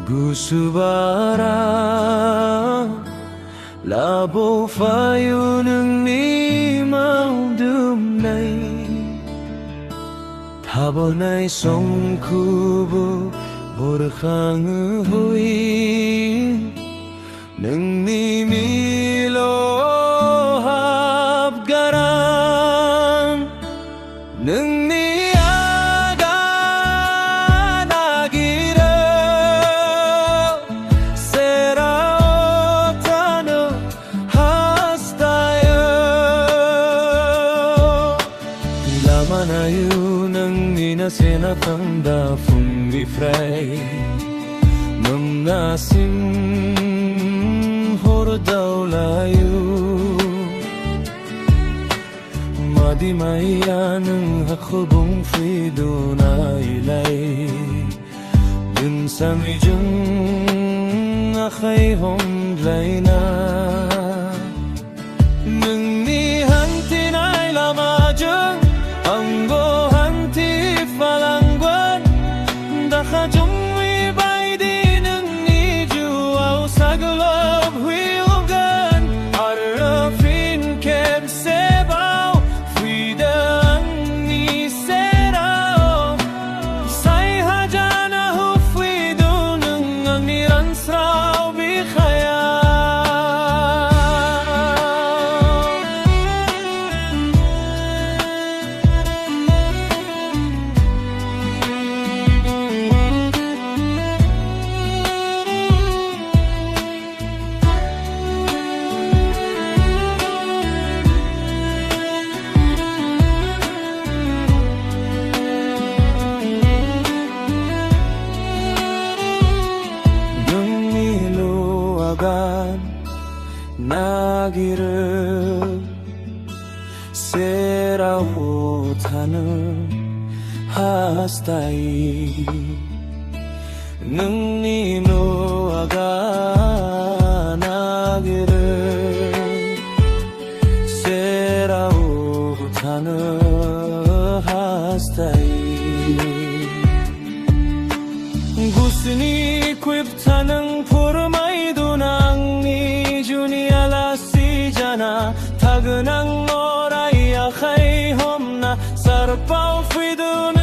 Gusto bara labo fayo ng ni mau đêm nay Thabo nay sông kubo bor khang hui Nang ni milo hab garan Nang ni Manayu nang inasena tanda fungi fray Mengasim hordau layu Madi maya nang hakubong fido na ilay Dun sa mijung akay honglay na Nang nihan tinay lamajung Anggo hanti falangguan Daka jungwi bay di nang ni juaw sa gulob huyugan Arafin kem sebaw Fuida ni serao Say hajana hu fuido nang ang niransraw bikhaya 나기를 세라고 타는 하스타이 능니노아가 나기를 세라고 타는 하스타이 구스니 퀴프타는 포르마이도 낭니 주니알라 시자나 타그낭 노라이야 카이 홈나 사르파우 피두나